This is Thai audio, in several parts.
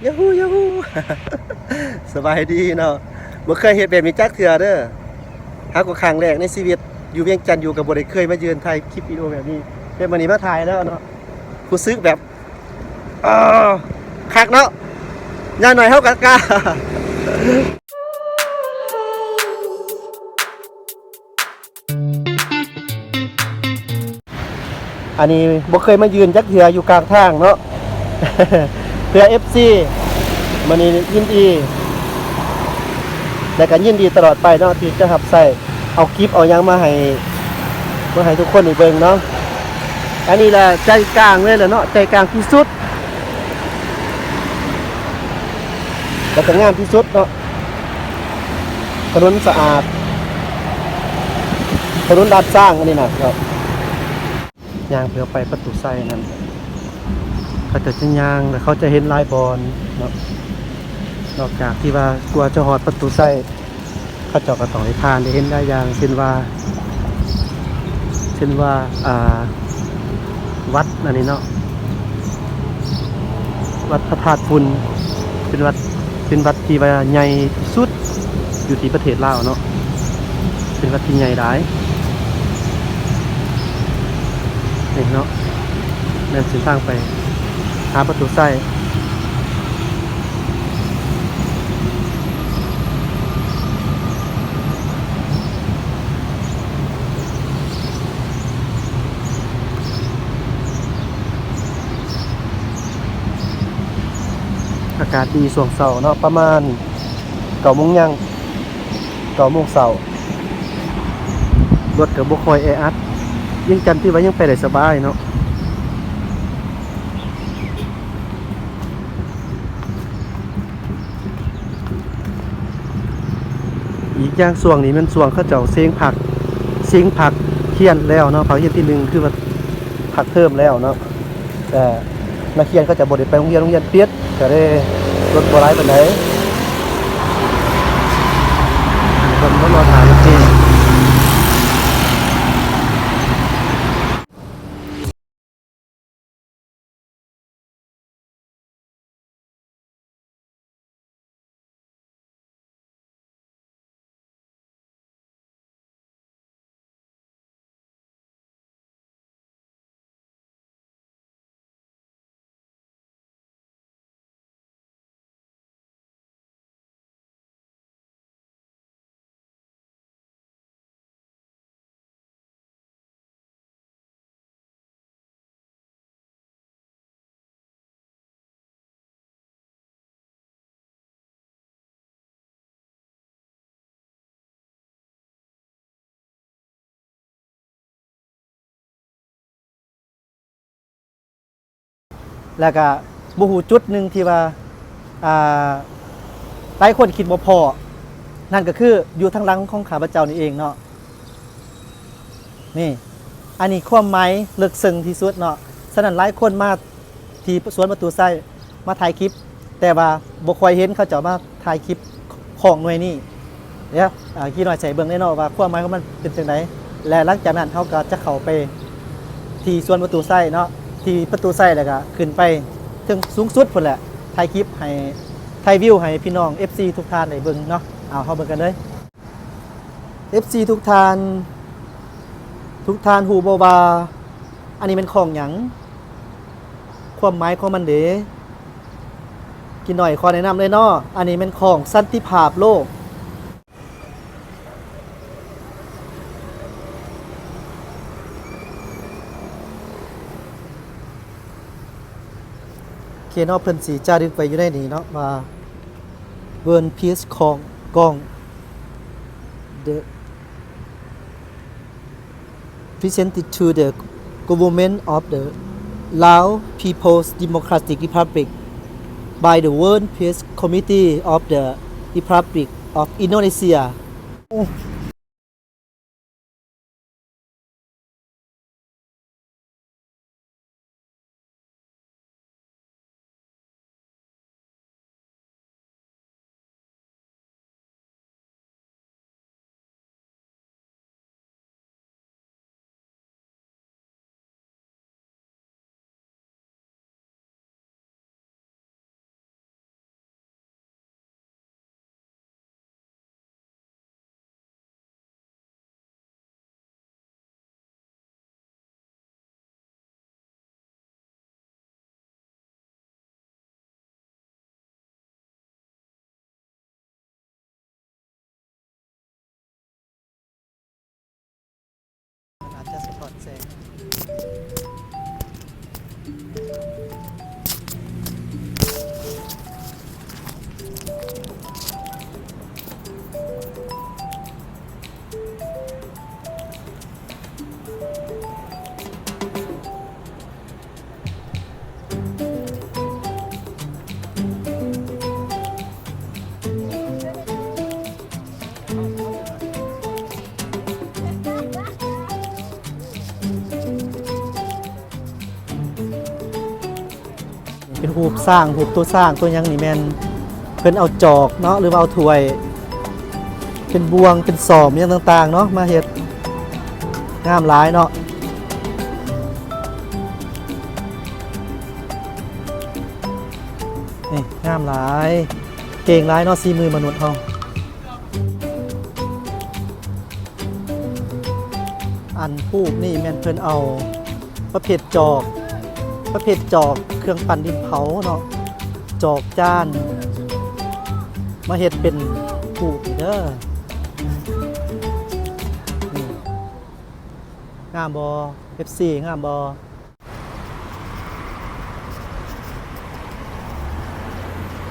ยาฮูยาฮูสบายดีเนาะบ่เคยเฮ็ดแบบนี้จักเทื่อเด้อหากว่าครั้งแรกในชีวิตอยู่เวียงจันทน์อยู่กับบ่ได้เคยมายืนถ่ายคลิปวิดีโอแบบนี้แต่มื้อนี้มาถ่ายแล้วเนาะรู้สึกแบบอ้อคักเนาะอย่างน้อยเฮาก็กล้าอันนี้บ่เคยมายืนจักเทื่ออยู่กลางทางเนาะเพื่อ FC มื้อนี้ยินดีและก็ยินดีตลอดไปเนาะที่จะรับใช้เอาคลิปเอาหยังมาให้ทุกคนได้เบิ่งเนาะอันนี้แหละใจกลางเลยแหละเนาะใจกลางที่สุดแล้วก็งามที่สุดเนาะถนนสะอาดถนนลาดสร้างอันนี้นะครับย่างเพื่อไปประตูไส้นั่นเขาจะย่างแล้วเขาจะเห็นลายบอลเนาะนอกจากที่ว่ากลัวจะหอดประตูไส้เขาเจาะกระต่อยผ่านได้เห็นได้อย่างเช่นว่าวัดอันนี้เนาะวัดพระธาตุพุนเป็นวัดที่ว่าใหญ่ที่สุดอยู่ที่ประเทศลาวเนาะเป็นวัดที่ใหญ่หลายนี่เนาะเดินเส้นทางไปหาประตูไส้อากาศดีช่วงเช้าเนาะประมาณ9:00 นยัง9:00 นเช้ารถก็บ่ค่อยแออัดยังจันทน์ที่ว่ายังไปได้สบายเนาะอีกอย่างช่วงนี้มันช่วงเขาเจ้าเสียงผักเขียนแล้วเนาะผักเขียนที่1คือว่าผักเพิ่มแล้วเนาะแต่นักเรียนก็จะบ่ได้ไปโรงเรียนเปียดก็ได้รถบ่หลายปานใดคนบ่รอทานจริงแล้วก็บ่ฮู้จุดหนึงที่ว่าอ่าหลายคนคิดบ่พอนั่นก็คืออยู่ทางหลังของข้าพเจ้านี่เองเนาะนี่อันนี้ความหมายลึกซึ้งที่สุดเนาะฉะนั้นหลายคนมาที่สวนประตูไส้มาถ่ายคลิปแต่ว่าบ่ค่อยเห็นเขาเจ้ามาถ่ายคลิปของหน่วยนี้เดี๋ยวกี่หน่อยใส่เบิ่งได้เนาะว่าความหมายของมันเป็นจังไดและหลังจากนั้นเฮาก็จะเข้าไปที่สวนประตูไส้เนาะที่ประตูไส้แล้วก็ขึ้นไปถึงสูงสุดพุ่นแหละถ่ายคลิปให้ถ่ายวิวให้พี่น้อง FC ทุกท่านได้เบิ่งเนาะเอาเฮาเบิ่งกันเลย FC ทุกท่านฮู้บ่ว่าอันนี้เป็นของหยังความหมายของมันเด้กินหน่อยขอแนะนำเลยเนาะอันนี้เป็นของสันติภาพโลกเนาะเพิ่นสิจารึกไว้อยู่ในนี้เนาะว่า World Peace ของกอง The presented to the government of the Lao People's Democratic Republic by the World Peace Committee of the Republic of Indonesia แสงเป็นหูปสร้างหูปตัวสร้างตัวหยังนี่แม่นเพิ่นเอาจอกเนาะหรือว่าเอาถ้วยเป็นบวงเป็นสอมอหยังต่างๆเนาะมาเฮ็ดงามหลายเนาะนี่งามหลายเก่งหลายเนาะสีมือมนุษย์เฮาอันรูปนี่แม่นเพิ่นเอาประเภทจอกเครื่องปั่นดินเผาเนาะจอกจานมาเฮ็ดเป็นรูปนี่เด้อนี่งามบ่ FC งามบ่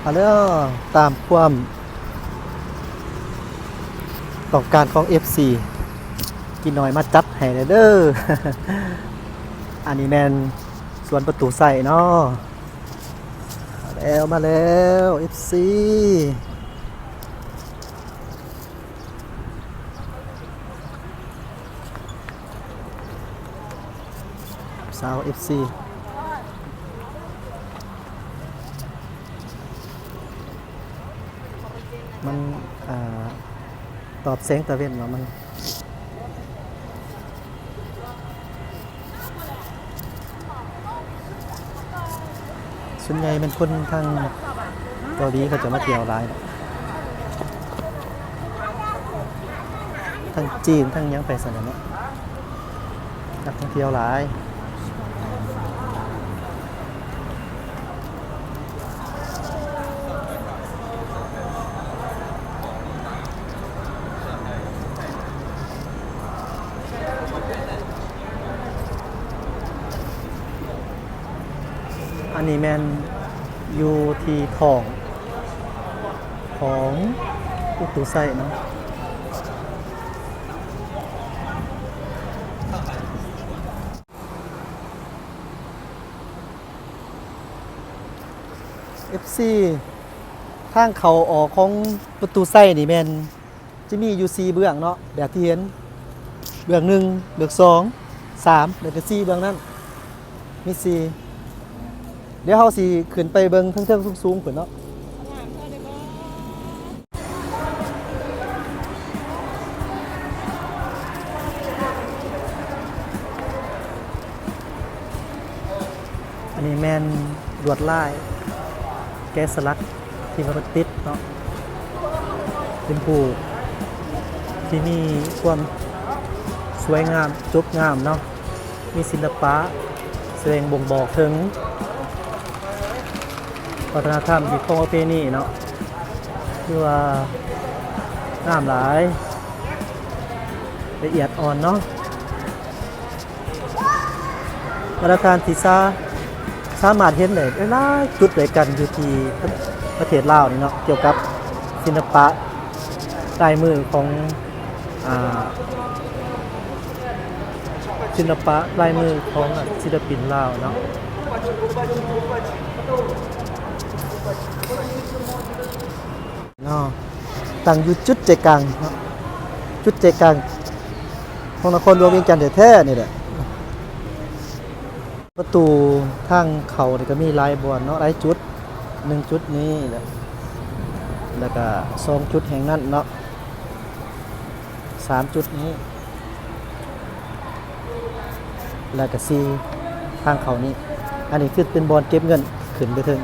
เอาเด้อตามความต้องการของ FC กินหน่อยมาจัดให้เด้อ อันนี้แม่นสวนประตูใส่เนาะมาแล้ว FC สาว FC มันตอบแสงตะเวนเนาะมันส่วนใหญ่เป็นคนทางเกาหลีเขาจะมาเที่ยวหลายทางจีนทางหยังไปสนามเนาะนักท่องเที่ยวหลายอันนี้แมนอยู่ที่ท้องของอุตุไซเนาะFC ทางเขาออกของประตูไส้นี่แมนจะมีอยู่4เบื้องเนาะแบบที่เห็นเบื้อง1เบื้อง2 3แล้วก็4เบื้องนั้นมี4เดี๋ยวเฮาสิขึ้นไปเบิ่งเทิงๆสูงๆขึ้นเนาะอันนี้แม่นลวดลายแกะสลักที่เขาติดเนาะเป็นผู้ที่มีความสวยงามจบงามเนาะมีศิลปะแสดงบ่งบอกถึงวัฒนธรรมที่คงประเพณีเนาะคือว่างามหลายละเอียดอ่อนเนาะวัฒนธรรมที่สามารถเห็นได้หลายจุดด้วยกันอยู่ที่ประเทศลาวนี่เนาะเกี่ยวกับศิลปะลายมือของศิลปะลายมือของศิลปินลาวเนาะตั้งอยู่จุดใจกลางเนาะจุดใจกลางของนครหลวงเวียงจันทร์แท้ๆนี่แหละประตูทางเขานี่ก็มีหลายบ่อนเนาะหลายจุด1จุดนี้แหละแล้วก็2จุดแห่งนั้นเนาะ3จุดนี้แล้วก็4ทางเขานี้อันนี้คือเป็นบ่อนเก็บเงินขึ้นไปถึง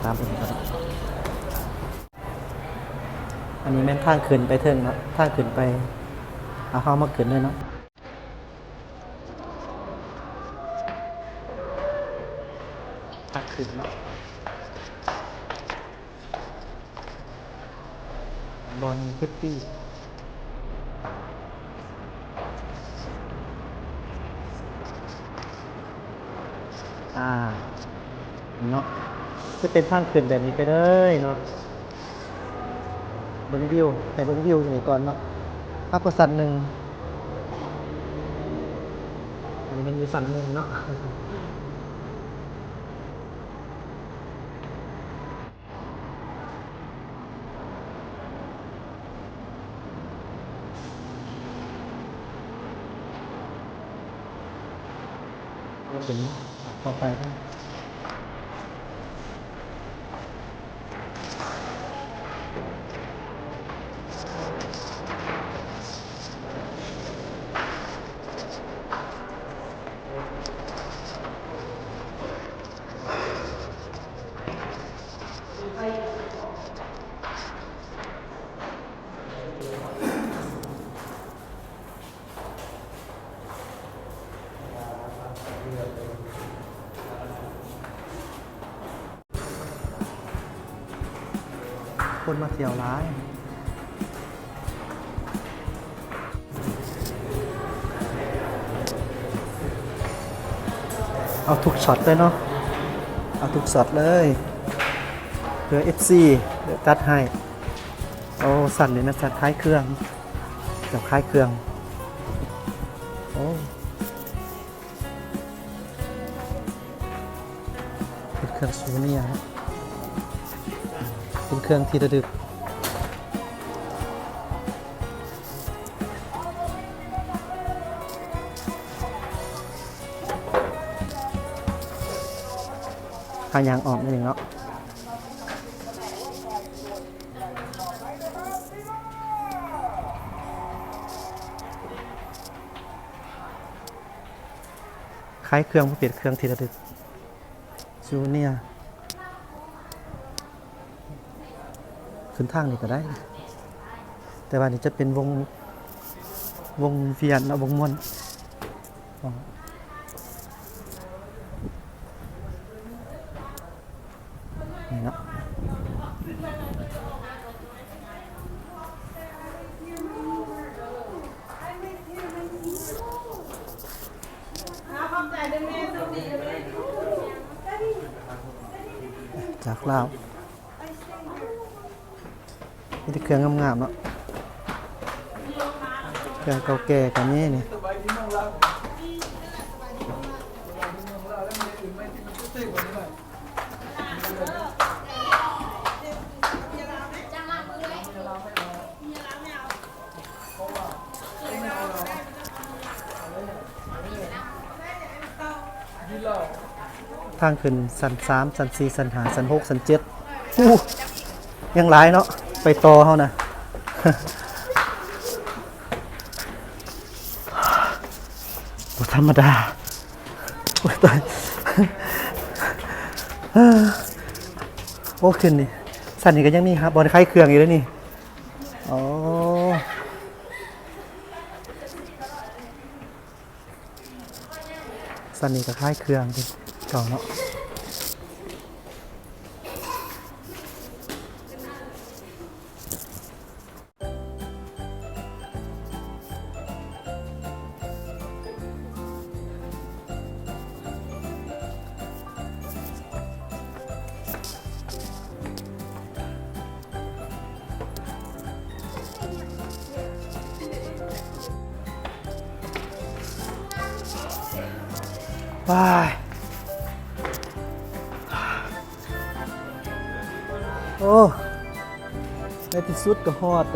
ตามไปครับอันนี้แม่นทางขึ้นไปเทิงเนาะทางขึ้นไปเอาเข้ามาขึ้นเลยเนาะทางขึ้นเนาะบอลพิตตี้ อ่าเนาะจะเป็นทางขึ้นแบบนี้ไปเลยเนาะเบิ้งวิวไปเบิ้งวิวอย่างนี้ก่อนเนาะภาพกสันหนึ่งอันนี้มันอยู่สันหนึ่งเนาะถึงต่อไปก็คนมาเที่ยวร้าย เอาทุกช็อตเลยเนาะเอาทุกช็อตเลยเพื่อ FC เดี๋ยวจัดให้โอ้สั่นเลยนะสั่นคล้ายเครื่องจับคล้ายเครื่องโอ้เป็นเครื่องซูเนียร์ครับเป็นเครื่องที่ระลึกทางยางออกนั่นเองเนาะคล้ายเครื่องผู้เปลี่ยนเครื่องที่ระลึกซูเนียร์ขึ้นทางนี้ก็ได้ แต่ว่านี่จะเป็นวงเวียนนะวงม้วนนี่เนาะจากลาวนี่ที่เครื่องงามๆเนาะเครื่องเก่าแก่กันนี้นี่ทางขึ้นสัน3สัน4สัน5สัน6สัน7อู้ยังหลายเนาะไปต่อเฮานะ บ่ธรรมดาโอ้ยตาย โอ้ขึ้นนี่สันนี่ก็ยังมีครับบอลคล้ายเครื่องอยู่แล้วนี่อ๋อสันนี่ก็คล้ายเครื่องดิเก่าเนาะว้ายโอ้ในที่สุดก็ฮอด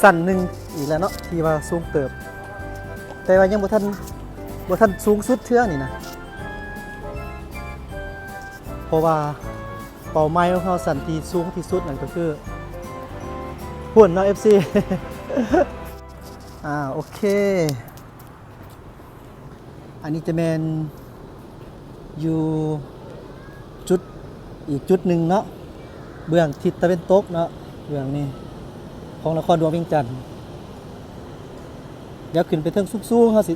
สั่นหนึ่งอีกแล้วเนาะที่ว่าสูงเติบแต่ว่ายังบ่ทันสูงสุดเทื่อนี่นะเพราะว่าเป้าหมายของเราสั่นที่สูงที่สุดนั่นก็คือหุ่นเนาะ FC โอเคอันนี้จะเป็นอยู่จุดอีกจุดหนึ่งเนาะเบื้องทิศตะวันตกเนาะเบื้องนี้ของนครหลวงเวียงจันทน์เดี๋ยวขึ้นไปเทิงสูงๆเฮาสิ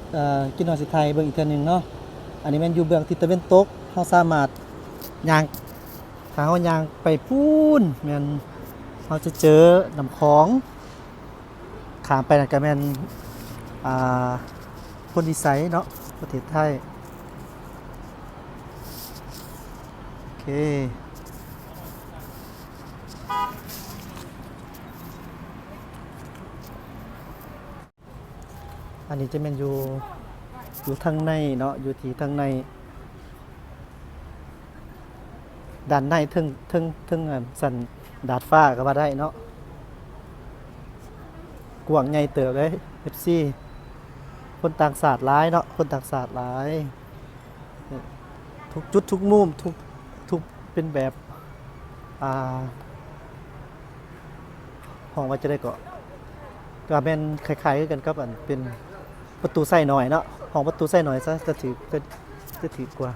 กินฮอดสิไทยเบื้องอีกเทื่อนึงเนาะอันนี้แม่นอยู่เบื้องทิศตะวันตกเฮาสามารถย่างถ้าเฮาย่างไปพูนแม่นเฮาจะเจอน้ำคลองข้ามไปนั่นก็แม่นพลวิสัยเนาะประเทศไทย อันนี้จะเป็นอยู่ทางในเนาะอยู่ที่ทางในด้านในทึ่งสันดาดฟ้าก็ว่าได้เนาะกว้างใหญ่เติบเลย FC คนต่างศาสตร์หลายเนาะคนต่างศาสตร์หลายทุกจุดทุกมุมทุกเป็นแบบห้องว่าจะได้ก็เป็นคล้ายๆกันกับอันเป็นประตูไส้หน่อยเนาะห้องประตูไส้หน่อยซะจะถือกว่า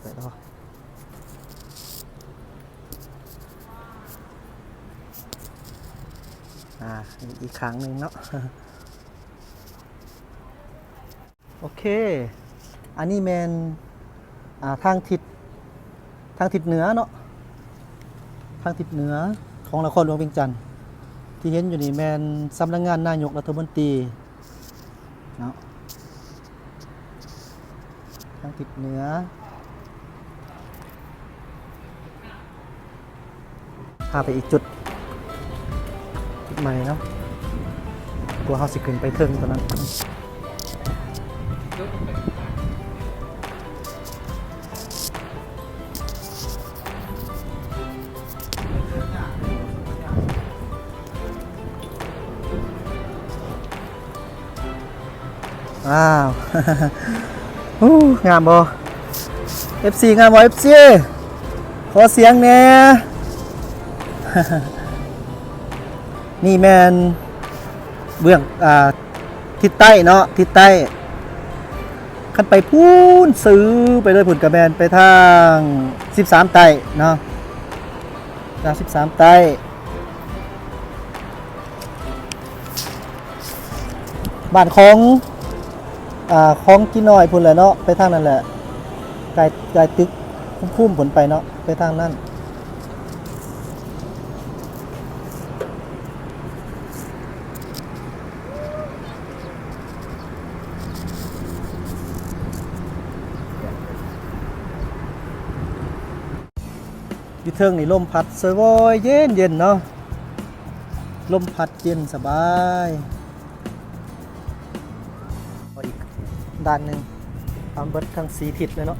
ไปเนาะอีกครั้งหนึ่งเนาะ โอเค อันนี้แมนทางทิศเหนือเนาะทางทิศเหนือของนครหลวงเวียงจันทร์ที่เห็นอยู่นี่แมนสำนักงานนายกรัฐมนตรีเนาะทางทิศเหนือพาไปอีกจุดใหม่เนาะกลัวเขาสิขึ้นไปเทิงตอนนั้นว้าว งามบ่ FC งามบ่ FC ขอเสียงแหน่ นี่แมนเบื้องทิศใต้เนาะทิศใต้ขั้นไปพูนซื้อไปเลยผุนกระแมนไปทาง13ใต้เนาะทาง13ใต้บ้านของกินน้อยพุ่นแหละเนาะไปทางนั้นแหละไกลตึกคุ้มผลไปเนาะไปทางนั้นอยู่เทิงนี่ลมพัดสวยเย็นเนาะลมพัดเย็นสบายอีกด้านหนึ่งเบิดทั้งสีทิศเลยเนาะ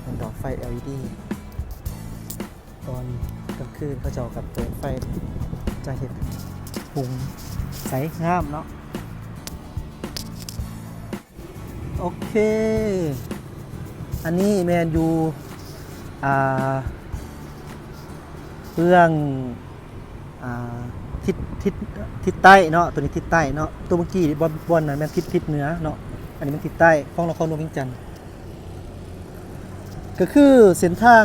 เป็นดอกไฟ LED ตอนกลางคืนเขาจะเอากับเปิดไฟจะเห็นปุ่งใสงามเนาะโอเคอันนี้แมนยูเรื่องทิศใต้เนาะตัวนี้ทิศใต้เนาะตัวเมื่อกี้บอลนั่นแมนทิศเหนือเนาะอันนี้มันทิศใต้ของนครหลวงเวียงจันทร์ก็คือเส้นทาง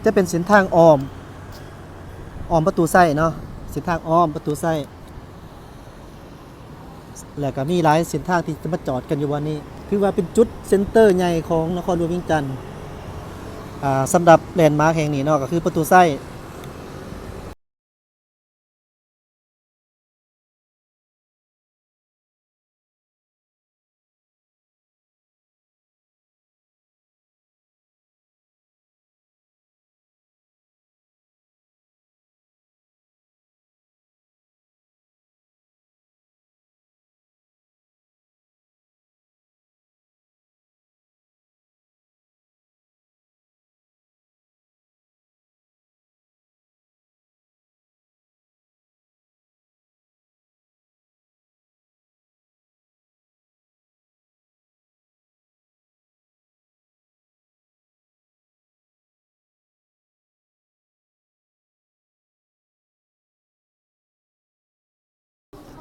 จะเป็นเส้นทางอ้อมประตูไส้เนาะเส้นทางอ้อมประตูไส้แล้วก็มีหลายเส้นทางที่จะมาจอดกันอยู่วันนี้คือว่าเป็นจุดเซ็นเตอร์ใหญ่ของนครหลวงเวียงจันทร์สำหรับแลนด์มาร์คแห่งนี้เนาะก็คือประตูไส้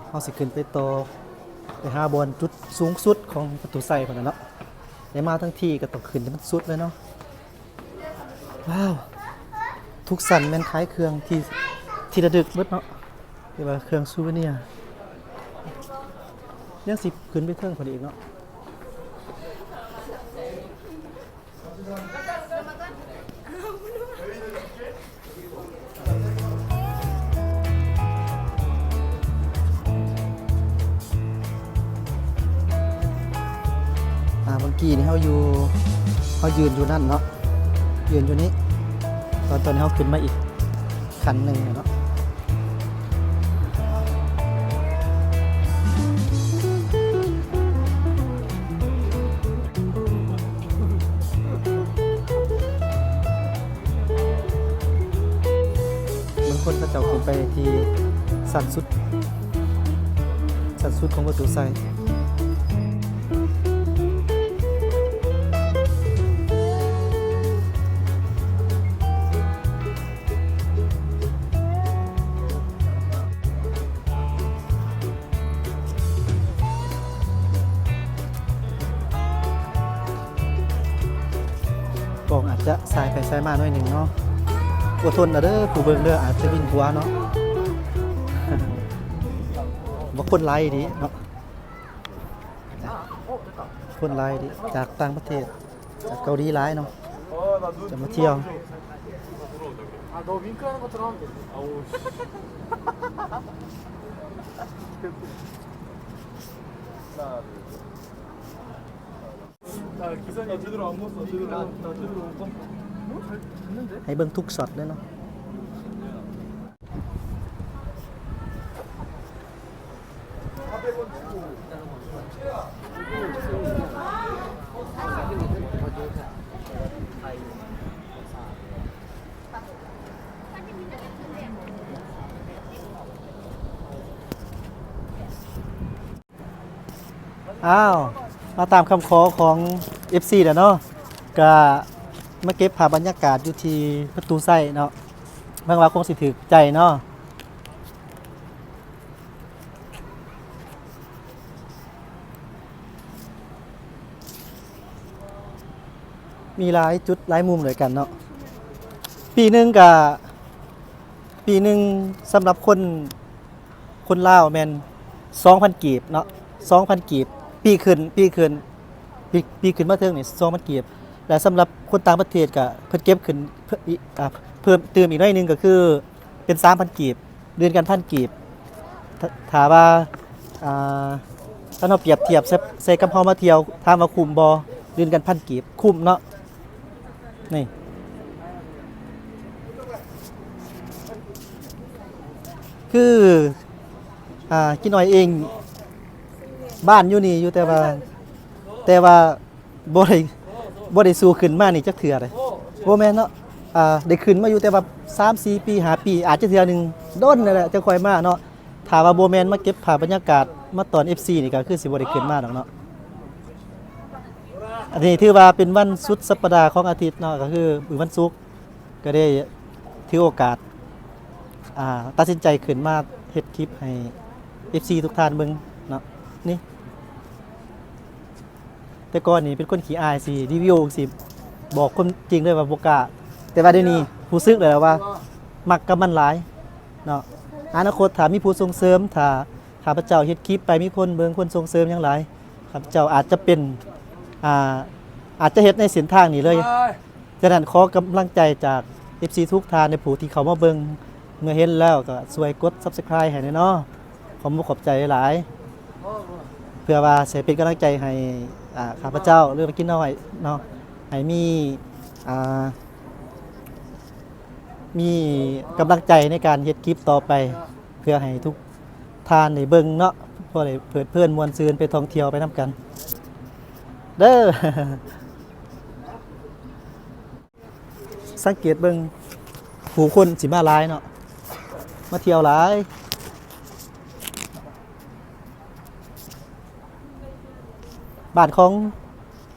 เอาสิขึ้นไปต่อไปหาบอลจุดสูงสุดของประตูไส้คนนั้นเนาะ ได้มาทั้งทีก็ต้องขึ้นให้มันสุดเลยเนาะว้าวทุกสันแม่นคล้ายเครื่องที่ระดึกเบิดเนาะเรียกว่าเครื่องซูเวเนียร์ยังสิขึ้นไปเทิงพอดีอีกเนาะเมื่อกี้นี่เขายืนอยู่นั่นเนาะยืนอยู่นี้ตอนนี้เขาขึ้นมาอีกคันหนึ่งเนาะบางคนก็จะขึ้นไปที่สันสุดของประตูไซกองอาจจะสายไปสายมาหน่อยหนึ่งเนาะอดทนนะเด้อผู้เบิ่งเด้ออาจจะวิ่งหัวเนาะว่าคนไล่ดิเนาะคนไล่ดิจากต่างประเทศจากเกาหลีไล่เนาะจะมาเที่ยวให้เบิ่งทุกช็อตเลยเนาะอ้าวมาตามคำขอของ FC แล้วเนาะก็มาเก็บภาพบรรยากาศอยู่ที่ประตูไส้เนาะบางว่าคงสิถึกใจเนาะมีหลายจุดหลายมุมเลยกันเนาะปีหนึ่งสำหรับคนลาวแมน 2,000 กีบเนาะ 2,000 กีบปีขึ้นมาถึงนี่ 2,000 กีบและสำหรับคนต่างประเทศก็เพิ่นเก็บขึ้นเพิ่มเติมอีกหน่อยนึงก็คือเป็น 3,000 กีบเดือนกัน 1,000 กีบถามว่าถ้าเราเปรียบเทียบใส่กับเฮามาเที่ยวถามว่าคุ้มบ่เดือนกัน 1,000 กีบคุ้มเนาะนี่คือกินหน่อยเองบ้านอยู่นี่อยู่แต่ว่าบ่ได้สู้ขึ้นมานี่จักเทื่อเลยบ่แม่นเนาะได้ขึ้นมาอยู่แต่ว่า 3-4 ปี 5 ปีอาจจะเทื่อนึงโดนนั่นแหละจังค่อยมาเนาะถ้าว่าบ่แม่นมาเก็บภาพบรรยากาศมาตอน FC นี่ก็คือสิบ่ได้ขึ้นมาดอกเนาะอันนี้ถือว่าเป็นวันสุดสัปดาห์ของอาทิตย์เนาะก็คือวันศุกร์ก็ได้ถือโอกาสตัดสินใจขึ้นมาเฮ็ดคลิปให้ FC ทุกท่านเบิ่งเนาะนี่แต่ก่อนนี่เป็นคนขี้อายสิรีวิวสิบอกความจริงเลยว่าบ่กล้าแต่ว่าเดี๋ยวนี้รู้สึกเลยว่ามักกับมันหลายเนาะอนาคตถ้ามีผู้ส่งเสริมถ้าข้าพเจ้าเฮ็ดคลิปไปมีคนเบิ่งคนส่งเสริมหยังหลายข้าพเจ้าอาจจะเป็นอาจจะเฮ็ดในเส้นทางนี้เลยฉะนั้นขอกำลังใจจาก FC ทุกท่านในผู้ที่เข้ามาเบิ่งเมื่อเห็นแล้วก็ช่วยกด Subscribe ให้หน่อยเนาะขอบใจหลายเพื่อว่าสิเป็นกำลังใจให้ข้าพเจ้าเรื่องกินน้อยเนาะให้มีกำลังใจในการเฮ็ดคลิปต่อไปเพื่อให้ทุกท่านได้เบิ่งเนาะเพื่อได้เพลิดเพลินม่วนซื่นไปท่องเที่ยวไปนํกันเด้อ สังเกตเบิ่งผู้คนสิมาหลายเนาะมาเที่ยวหลายบ้านของ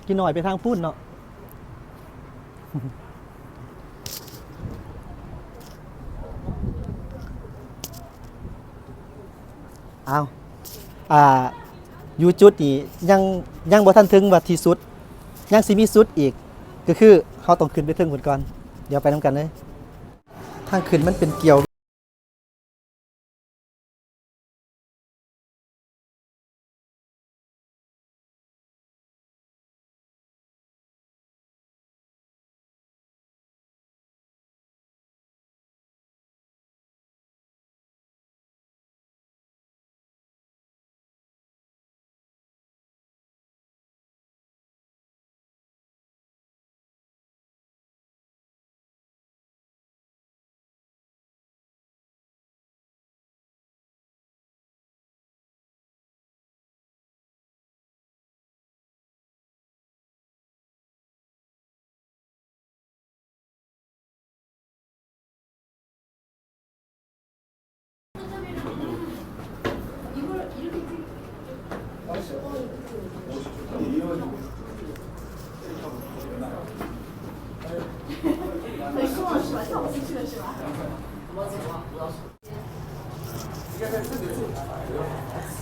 กินหน่อยไปทางพุ่นเนาะ อ้าวอยู่จุดนี้ยังบ่ทันถึงว่าที่สุด ยังสิมีสุดอีกก็คือเขาต้องขึ้นไปเทิงพุ่นก่อนเดี๋ยวไปนํกันเลยทางขึ้นมันเป็นเกี่ยว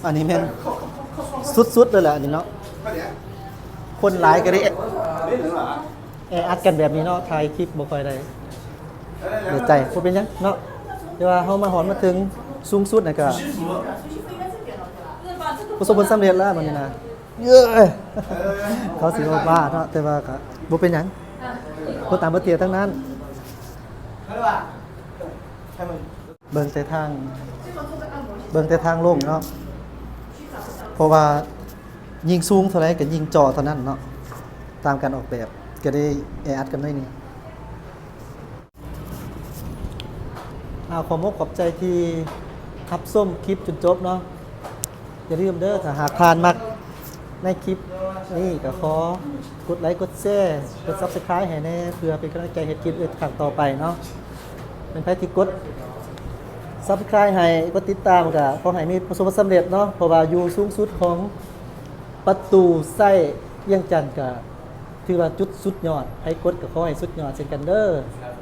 อันนี้แม่นสุดๆเลยแหละอันนี้เนาะคนหลายก็ได้แออัดกันแบบนี้เนาะถ่ายคลิปบ่ค่อยได้เดี๋ยวใจบ่เป็นหยังเนาะแต่ว่าเฮามาหอนมาถึงสูงสุดน่ะก็ประสบผลสำเร็จแล้วมันนี่นะเยอะเขาสิว่าบ้าเนาะแต่ว่าก็บ่เป็นหยังคนตามบ่เตียทั้งนั้นเบิ่งแต่ทางลงเนาะเพราะว่ายิงสูงเท่าไรก็ยิงจอเท่านั้นเนาะตามการออกแบบก็ได้แออัดกันด้วยนี่ขอมกขอบใจที่ทับส้มคลิปจนจบเนาะอย่าลืมเด้อถ้าหากทานมักในคลิปนี่ก็ขอกดไลค์กดแชร์กด Subscribe ให้แน่เพื่อเป็นกำลังใจให้คลิปอื่นครั้งต่อไปเนาะเป็นไผที่กด Subscribe ให้กดติดตามก็ขอให้มีประสบความสำเร็จเนาะเพราะว่าอยู่สูงสุดของประตูไส้เวียงจันทน์ก็ถือว่าจุดสุดยอดให้กดก็ขอให้สุดยอดเช่นกันเด้อ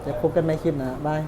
จะพบกันใหม่คลิปหน้าบาย